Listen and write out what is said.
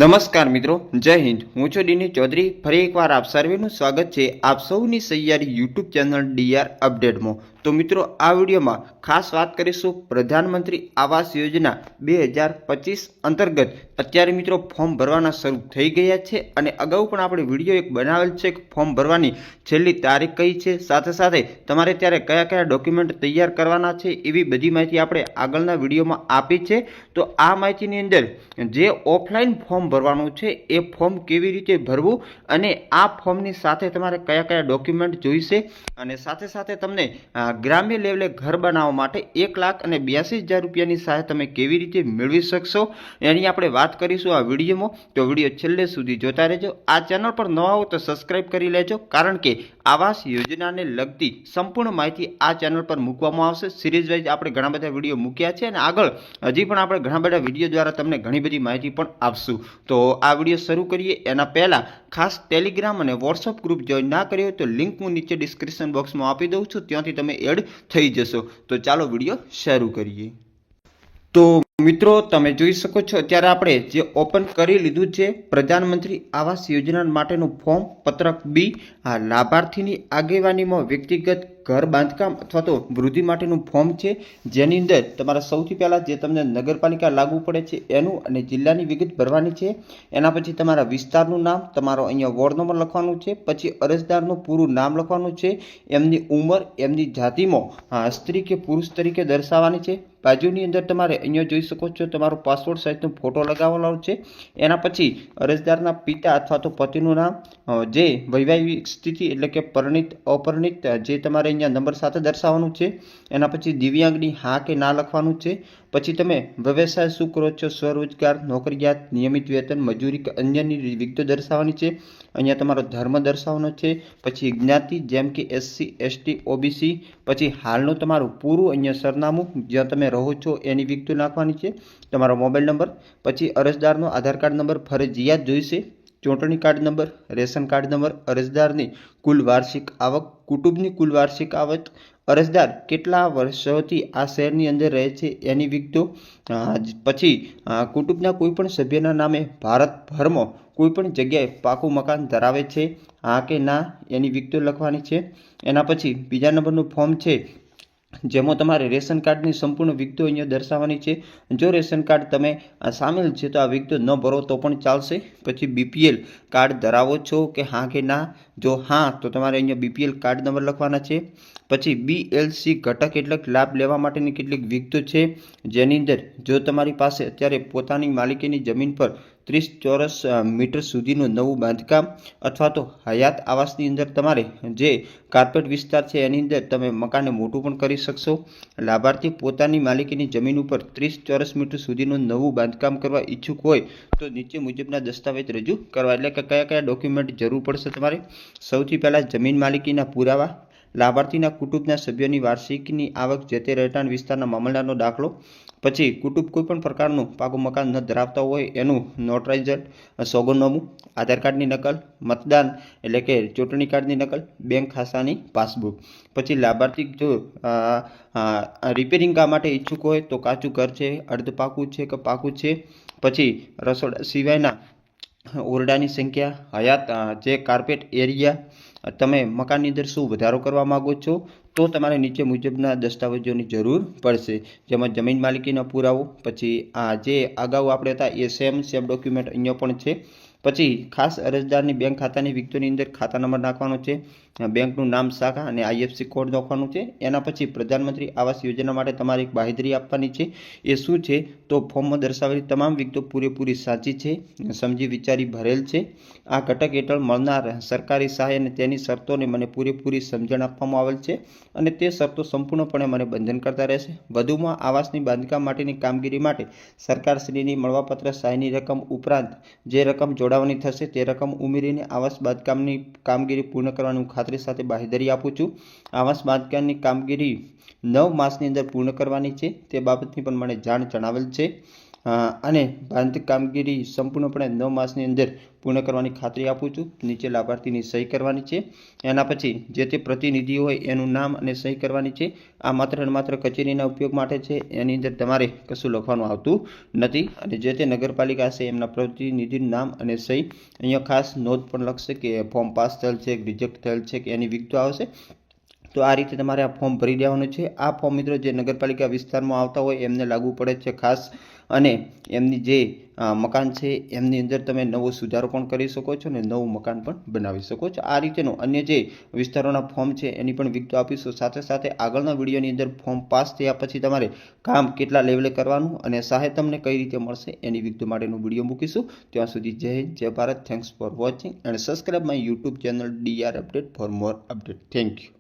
નમસ્કાર મિત્રો, જય હિન્દ। હું છું ડીની ચૌધરી। ફરી એકવાર આપ સર્વેનું સ્વાગત છે આપ સૌની સૈયારી યુટ્યુબ ચેનલ ડીઆર અપડેટમાં। તો મિત્રો, આ વિડીયોમાં ખાસ વાત કરીશું પ્રધાનમંત્રી આવાસ યોજના 2025 અંતર્ગત અત્યારે મિત્રો ફોર્મ ભરવાના શરૂ થઈ ગયા છે અને અગાઉ પણ આપણે વિડીયો એક બનાવેલ છે કે ફોર્મ ભરવાની છેલ્લી તારીખ કઈ છે, સાથે સાથે તમારે ત્યારે કયા કયા ડોક્યુમેન્ટ તૈયાર કરવાના છે, એવી બધી માહિતી આપણે આગળના વિડીયોમાં આપી છે। તો આ માહિતીની અંદર જે ઓફલાઈન ફોર્મ ભરવાનું છે એ ફોર્મ કેવી રીતે ભરવું અને આ ફોર્મની સાથે તમારે કયા કયા ડોક્યુમેન્ટ જોઈશે અને સાથે સાથે તમને ગ્રામ્ય લેવલે ઘર બનાવવા માટે 1,82,000 રૂપિયાની સહાય તમે કેવી રીતે મેળવી શકશો એની આપણે વાત કરીશું આ વિડીયોમાં। તો વિડીયો છેલ્લે સુધી જોતા રહેજો। આ ચેનલ પર નવા હો તો સબસ્ક્રાઇબ કરી લેજો, કારણ કે આવાસ યોજનાને લગતી સંપૂર્ણ માહિતી આ ચેનલ પર મૂકવામાં આવશે। સિરીઝ વાઇઝ આપણે ઘણા બધા વિડીયો મૂક્યા છે અને આગળ હજી પણ આપણે ઘણા બધા વિડીયો દ્વારા તમને ઘણી બધી માહિતી પણ આપશું। તો આ વિડીયો શરૂ કરીએ એના પહેલાં ખાસ ટેલિગ્રામ અને વોટ્સઅપ ગ્રુપ જોઈન ના કર્યો તો લિંક હું નીચે ડિસ્ક્રિપ્શન બોક્સમાં આપી દઉં છું, ત્યાંથી તમે એડ થઈ જશો। તો ચાલો વિડીયો શરૂ કરીએ। તો મિત્રો, તમે જોઈ શકો છો અત્યારે આપણે જે ઓપન કરી લીધું છે પ્રધાનમંત્રી આવાસ યોજના માટેનું ફોર્મ પત્રક બી, આ લાભાર્થીની આગેવાનીમાં વ્યક્તિગત ઘર બાંધકામ અથવા તો વૃદ્ધિ માટેનું ફોર્મ છે, જેની અંદર તમારે સૌથી પહેલાં જે તમને નગરપાલિકા લાગુ પડે છે એનું અને જિલ્લાની વિગત ભરવાની છે। એના પછી તમારા વિસ્તારનું નામ, તમારો અહીંયા વોર્ડ નંબર લખવાનું છે, પછી અરજદારનું પૂરું નામ લખવાનું છે, એમની ઉંમર, એમની જાતિમાં સ્ત્રી કે પુરુષ તરીકે દર્શાવવાની છે। બાજુની અંદર તમારે અહીંયા જોઈ શકો છો તમારો પાસપોર્ટ સાઇઝનો ફોટો લગાવવાનો છે। એના પછી અરજદારના પિતા અથવા તો પતિનું નામ, જે વૈવાહિક સ્થિતિ એટલે કે પરિણીત અપરિણીત જે તમારે અહીંયા નંબર સાથે દર્શાવવાનું છે। એના પછી દિવ્યાંગની હા કે ના લખવાનું છે। પછી તમે વ્યવસાય શું કરો છો, સ્વરોજગાર, નોકરિયાત, નિયમિત વેતન, મજૂરી કે અન્યની વિગતો દર્શાવવાની છે। અહીંયા તમારો ધર્મ દર્શાવવાનો છે। પછી જ્ઞાતિ જેમ કે SC ST OBC, પછી હાલનું તમારું પૂરું અહીંયા સરનામું જ્યાં તમે રહો છો એની વિગતો નાખવાની છે। તમારો મોબાઈલ નંબર, પછી અરજદારનો આધાર કાર્ડ નંબર ફરજિયાત જોઈશે, ચૂંટણી card number, ration card number, અરજદારની કુલ વાર્ષિક આવક, કુટુંબની કુલ વાર્ષિક આવક, અરજદાર કેટલા વર્ષોથી આ શહેરની અંદર રહે છે એની વિગતો, પછી કુટુંબના કોઈપણ સભ્યના નામે ભારતભરમાં કોઈપણ જગ્યાએ પાકું મકાન ધરાવે છે, હા કે ના એની વિગતો લખવાની છે। એના પછી બીજા નંબરનું ફોર્મ છે જેમાં તમારે રેશન કાર્ડની સંપૂર્ણ વિગતો અહીંયા દર્શાવવાની છે। જો રેશન કાર્ડ તમે સામેલ છે તો આ વિગતો ન ભરો તો પણ ચાલશે। પછી BPL કાર્ડ ધરાવો છો કે હા કે ના, જો હા તો તમારે અહીંયા BPL કાર્ડ નંબર લખવાના છે। પછી BLC ઘટક એટલે લાભ લેવા માટેની કેટલીક વિગતો છે, જેની અંદર જો તમારી પાસે અત્યારે પોતાની માલિકીની જમીન પર 30 ચોરસ મીટર સુધીનું નવું બાંધકામ અથવા તો હયાત આવાસની અંદર તમારે જે કાર્પેટ વિસ્તાર છે એની અંદર તમે મકાનને મોટું પણ કરી શકશો। લાભાર્થી પોતાની માલિકીની જમીન ઉપર 30 ચોરસ મીટર સુધીનું નવું બાંધકામ કરવા ઈચ્છુક હોય તો નીચે મુજબના દસ્તાવેજ રજૂ કરવા। એટલે કે કયા કયા ડોક્યુમેન્ટ જરૂર પડશે તમારે? સૌથી પહેલાં જમીન માલિકીના પુરાવા, લાભાર્થીના કુટુંબના સભ્યોની વાર્ષિકની આવક, જે તે રહેઠાણ વિસ્તારના મામલતદારનો દાખલો, પછી કુટુંબ કોઈપણ પ્રકારનું પાકું મકાન ન ધરાવતા હોય એનું નોટરાઇઝર સોગંદનામું, આધાર કાર્ડની નકલ, મતદાન એટલે કે ચૂંટણી કાર્ડની નકલ, બેંક ખાતાની પાસબુક। પછી લાભાર્થી જો રિપેરિંગ કામ માટે ઈચ્છુક હોય તો કાચું ઘર છે, અર્ધ પાકું છે કે પાકું છે, પછી રસોડા સિવાયના ઓરડાની સંખ્યા, હયાત જે કાર્પેટ એરિયા, તમે મકાનની અંદર શું વધારો કરવા માગો છો તો તમારે નીચે મુજબના દસ્તાવેજોની જરૂર પડશે, જેમાં જમીન માલિકીનો પુરાવો, પછી જે અગાઉ આપણે હતા એ સેમ ડોક્યુમેન્ટ અહીંયા પણ છે। પછી ખાસ અરજદારની બેંક ખાતાની વિગતોની અંદર ખાતા નંબર નાખવાનો છે, બેંકનું નામ, શાખા અને IFSC કોડ નાખવાનું છે। એના પછી પ્રધાનમંત્રી આવાસ યોજના માટે તમારે એક બાંહેધરી આપવાની છે। એ શું છે તો ફોર્મમાં દર્શાવેલી તમામ વિગતો પૂરેપૂરી સાચી છે, સમજી વિચારી ભરેલ છે, આ ઘટક હેઠળ મળનાર સરકારી સહાય અને તેની શરતોને મને પૂરેપૂરી સમજણ આપવામાં આવેલ છે અને તે શરતો સંપૂર્ણપણે મને બંધન કરતા રહેશે। વધુમાં આવાસની બાંધકામ માટેની કામગીરી માટે સરકારશ્રીની મળવાપત્ર સહાયની રકમ ઉપરાંત જે રકમ જોડાવાની થશે તે રકમ ઉમેરીને આવાસ બાંધકામની કામગીરી પૂર્ણ કરવાની ખાતરી સાથે બાંહેધરી આપું છું। આવાસ બાંધકામની કામગીરી 9 માસની અંદર પૂર્ણ કરવાની છે, તે બાબતની પણ મને જાણ જણાવેલ છે। અને બાંધકામ કામગીરી સંપૂર્ણપણે 9 માસની અંદર પૂર્ણ કરવાની ખાતરી આપું છું. નીચે લાભાર્થીની સહી કરવાની છે. એના પછી જે તે પ્રતિનિધિ હોય એનું નામ અને સહી કરવાની છે. આ માત્ર ને માત્ર કચેરીના ઉપયોગ માટે છે. એની અંદર તમારે કશું લખવાનું આવતું નથી. અને જે તે નગરપાલિકા છે એમના પ્રતિનિધિનું નામ અને સહી. અહીંયા ખાસ નોંધ પણ લખશે કે ફોર્મ પાસ થયેલ છે, રિજેક્ટ થયેલ છે કે એની વિગતો આવશે. તો આ રીતે તમારે આ ફોર્મ ભરી દેવાનું છે. આ ફોર્મ મિત્રો જે નગરપાલિકા વિસ્તારમાં આવતા હોય એમને લાગુ પડે છે ખાસ. અને એમની જે મકાન છે એમની અંદર તમે નવો સુધારો પણ કરી શકો છો અને નવું મકાન પણ બનાવી શકો છો. આ રીતેનો અન્ય જે વિસ્તારોના ફોર્મ છે એની પણ વિગતો આપીશું. સાથે સાથે આગળના વિડીયોની અંદર ફોર્મ પાસ થયા પછી તમારે કામ કેટલા લેવલે કરવાનું અને સહાય તમને કઈ રીતે મળશે એની વિગતો માટેનો વિડીયો મૂકીશું. ત્યાં સુધી જય હિન્દ, જય Bharat. Thanks for watching and subscribe my YouTube channel DR Update for more update. Thank you.